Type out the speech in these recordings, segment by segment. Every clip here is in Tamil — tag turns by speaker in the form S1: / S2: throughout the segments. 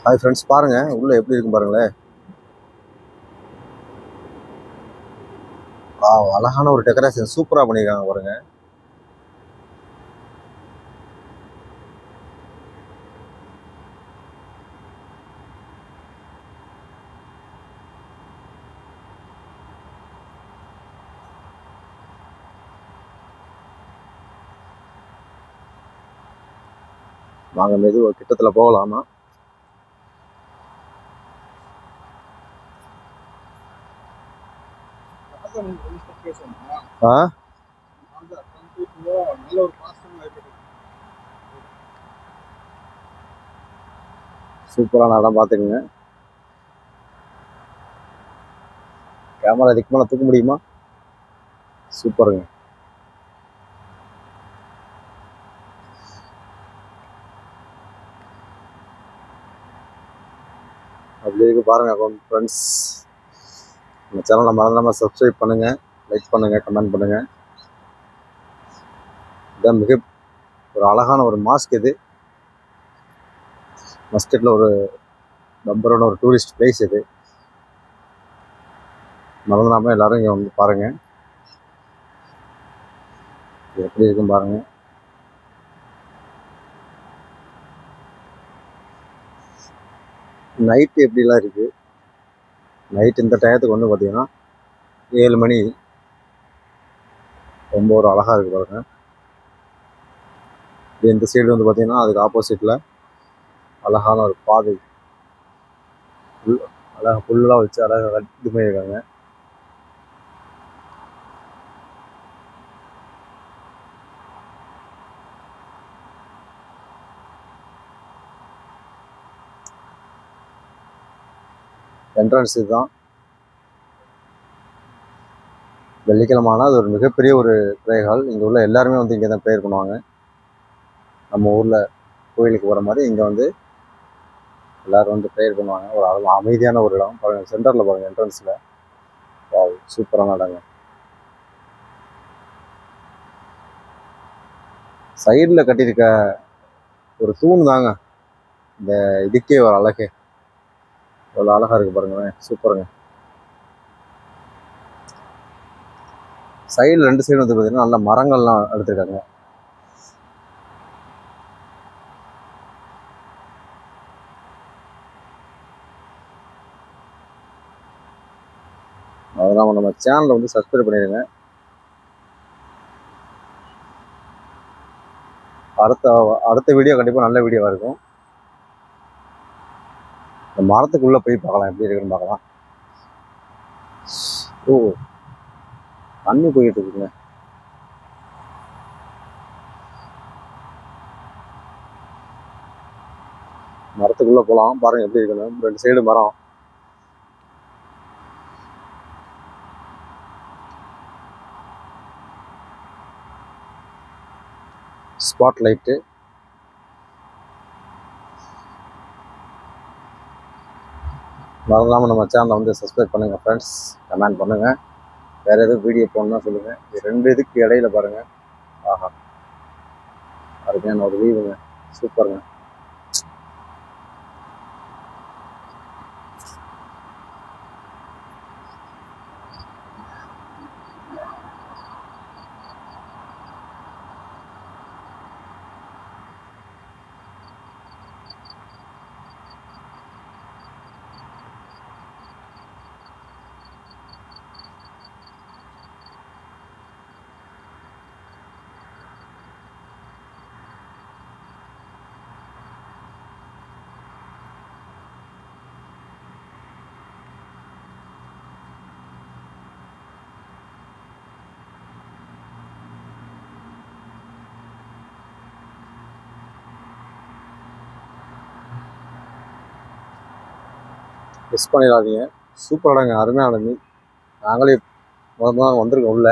S1: ஹாய் ஃப்ரெண்ட்ஸ், பாருங்க உள்ள எப்படி இருக்கும் பாருங்களேன். அழகான ஒரு டெக்கரேஷன் சூப்பரா பண்ணியிருக்காங்க பாருங்க. வாங்க மெதுவா கிட்டத்துல போகலாமா? சூப்பரான இடம் பார்த்துக்குங்க. கேமரா இதுக்கு மேலே தூக்க முடியுமா? சூப்பருங்க. அப்படி இருக்கு பாருங்க ஃப்ரெண்ட்ஸ். நம்ம சேனலை மறந்துடாம சப்ஸ்கிரைப் பண்ணுங்க, லைக் பண்ணுங்க, கமெண்ட் பண்ணுங்க. இதான் மிக ஒரு அழகான ஒரு மாஸ்க். இது மஸ்கட்ல ஒரு நம்பரான ஒரு டூரிஸ்ட் பிளேஸ். இது மறந்துடாம எல்லாரும் இங்கே வந்து பாருங்க. எப்படி இருக்கும் பாருங்க. நைட்டு எப்படிலாம் இருக்கு. நைட் இந்த டயத்துக்கு வந்து பார்த்தீங்கன்னா 7 மணி ரொம்ப ஒரு அழகா இருக்கு பாருங்க. இந்த சைடு வந்து பார்த்தீங்கன்னா அதுக்கு ஆப்போசிட்ல அழகான ஒரு பாதை, அழகா புல்லாம் வச்சு அழகாக இது பண்ணியிருக்காங்க. என்ட்ரன்ஸ் இதுதான். வெள்ளிக்கிழமான அது ஒரு மிகப்பெரிய ஒரு ப்ரேயர் ஹால். இங்கே உள்ள எல்லாருமே வந்து இங்கே தான் ப்ரேயர் பண்ணுவாங்க. நம்ம ஊரில் கோயிலுக்கு போகிற மாதிரி இங்கே வந்து எல்லோரும் வந்து ப்ரேயர் பண்ணுவாங்க. ஒரு அமைதியான ஒரு இடம் பாருங்கள். சென்டரில் பாருங்கள், என்ட்ரன்ஸில் சூப்பரான இடங்க. சைடில் கட்டியிருக்க ஒரு தூண் தாங்க இந்த இதுக்கே ஒரு அழகே. எவ்வளோ அழகாக இருக்குது பாருங்களேன், சூப்பருங்க. சைடில் 2 சைடு வந்து பார்த்தீங்கன்னா நல்ல மரங்கள்லாம் எடுத்துருக்காங்க. அதெல்லாம் நம்ம சேனலை வந்து சப்ஸ்கிரைப் பண்ணிடுங்க. அடுத்த வீடியோ கண்டிப்பாக நல்ல வீடியோவாக இருக்கும். இந்த மரத்துக்குள்ளே போய் பார்க்கலாம், எப்படி இருக்குன்னு பார்க்கலாம். ஓ, தண்ணி போயிட்டு இருக்குங்க. மரத்துக்குள்ளே போகலாம், பாருங்கள் எப்படி இருக்குன்னு. 2 சைடு மரம். Spot light. மறந்துடாமல் நம்ம சேனலை வந்து சப்ஸ்கிரைப் பண்ணுங்கள் ஃப்ரெண்ட்ஸ், கமெண்ட் பண்ணுங்கள். வேறு எதுவும் வீடியோ போடணும்னா சொல்லுங்கள். இது 2 இதுக்கு இடையில பாருங்கள். ஆஹா, அருமையான ஒரு வீவுங்க, சூப்பருங்க. மிஸ் பண்ணிடாதீங்க. சூப்பர் இடங்க, அருமையான இடங்க. நாங்களே முதல்ல வந்திருக்கோம் உள்ள.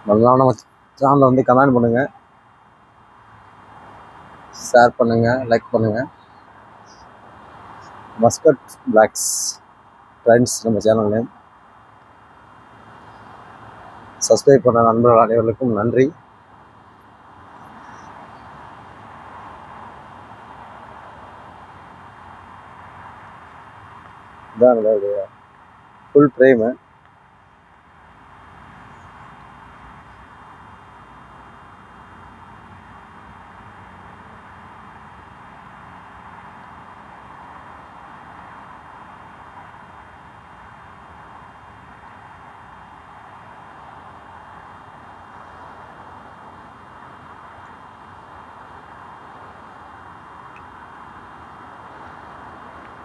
S1: நல்லா நம்ம சேனலை வந்து கமெண்ட் பண்ணுங்கள், ஷேர் பண்ணுங்கள், லைக் பண்ணுங்கள். மஸ்கட் பிளாக்ஸ் ஃப்ரெண்ட்ஸ் நம்ம சேனல் நேம். சப்ஸ்கிரைப் பண்ண நண்பர்கள் அனைவருக்கும் நன்றி. இதான் ஃபுல் ஃப்ரேமு.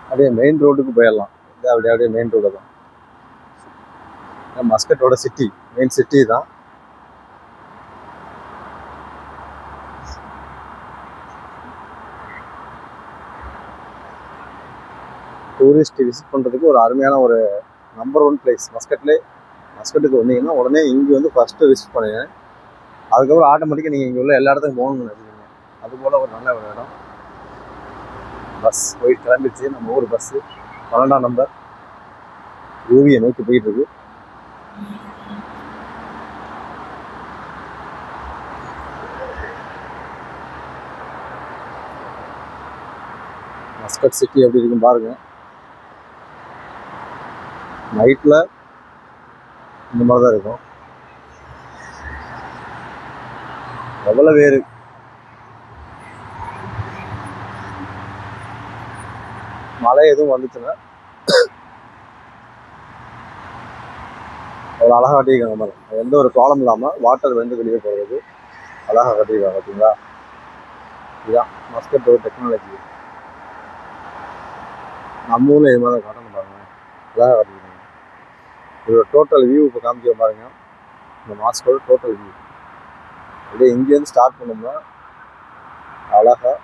S1: அப்படியே மெயின் ரோட்டுக்கு போயிடலாம். இது அப்படியே மெயின் ரோடு தான். மஸ்கட்டோட சிட்டி, மெயின் சிட்டி தான். டூரிஸ்ட் விசிட் பண்ணுறதுக்கு ஒரு அருமையான ஒரு நம்பர் 1 பிளேஸ் மஸ்கட்லே. மஸ்கட்டுக்கு வந்தீங்கன்னா உடனே இங்கே வந்து ஃபஸ்ட்டு விசிட் பண்ணுங்க. அதுக்கப்புறம் ஆட்டோமேட்டிக்காக நீங்கள் இங்கே உள்ள எல்லா இடத்துக்கும் போகணும்னு நினைக்கிறீங்க. அதுபோல் ஒரு நல்ல ஒரு இடம். பஸ் போயிட்டு கிளம்பிடுச்சு. நம்ம ஊர் பஸ்ஸு 12ஆம் நம்பர் யூவியை நோக்கி போயிட்டு இருக்கு. மஸ்கட் சிட்டி எப்படி இருக்குன்னு பாருங்க. நைட்டில் இந்த மாதிரி தான் இருக்கும். எவ்வளோ வேறு மழை எதுவும் வந்துச்சுன்னா அவ்வளோ அழகாக கட்டியிருக்காங்க மேடம். எந்த ஒரு ப்ராப்ளம் இல்லாமல் வாட்டர் வந்து வெளியே போகிறதுக்கு அழகாக கட்டியிருக்காங்க. பார்த்தீங்களா, இதுதான் மஸ்கட் ஒரு டெக்னாலஜி. நம்ம ஊரில் இது மாதிரி காட்டணும் பாருங்க, அழகாக கட்டியிருக்காங்க. இதோட டோட்டல் வியூ இப்போ காமிக்க பாருங்க. இந்த மாஸ்கோட டோட்டல் வியூ அப்படியே இங்கேருந்து ஸ்டார்ட் பண்ணோம்னா அழகாக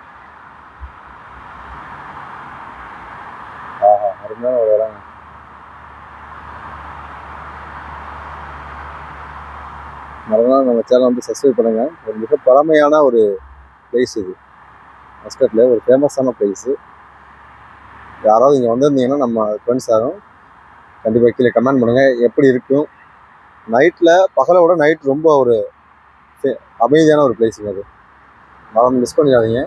S1: அருமையான ஒரு இடம். மறுநாள் நம்ம சேனல் வந்து சப்ஸ்கிரைப் பண்ணுங்க. ஒரு மிக பழமையான ஒரு பிளேஸ் இது. மஸ்கட்டில் ஒரு ஃபேமஸான பிளேஸு. யாராவது இங்கே வந்திருந்தீங்கன்னா நம்ம ஃப்ரெண்ட்ஸ் யாரும் கண்டிப்பாக கீழே கமெண்ட் பண்ணுங்கள் எப்படி இருக்கும். நைட்டில் பகலை விட நைட் ரொம்ப ஒரு அமைதியான ஒரு பிளேஸுங்க அது. மரம் மிஸ் பண்ணிடாதீங்க.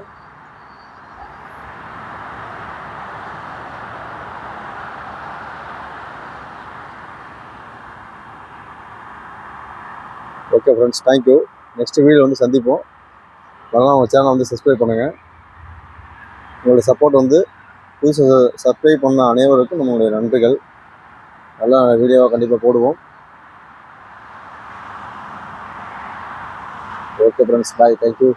S1: Okay friends, thank you. Next video வந்து சந்திப்போம். அதனால் உங்கள் சேனலை வந்து சப்ஸ்கிரைப் பண்ணுங்கள். உங்களுடைய சப்போர்ட் வந்து புதுசு சப்ஸ்கிரைப் பண்ண அனைவருக்கும் நம்மளுடைய நன்றிகள். நல்ல வீடியோவை கண்டிப்பாக போடுவோம். ஓகே ஃப்ரெண்ட்ஸ், பாய், தேங்க்யூ.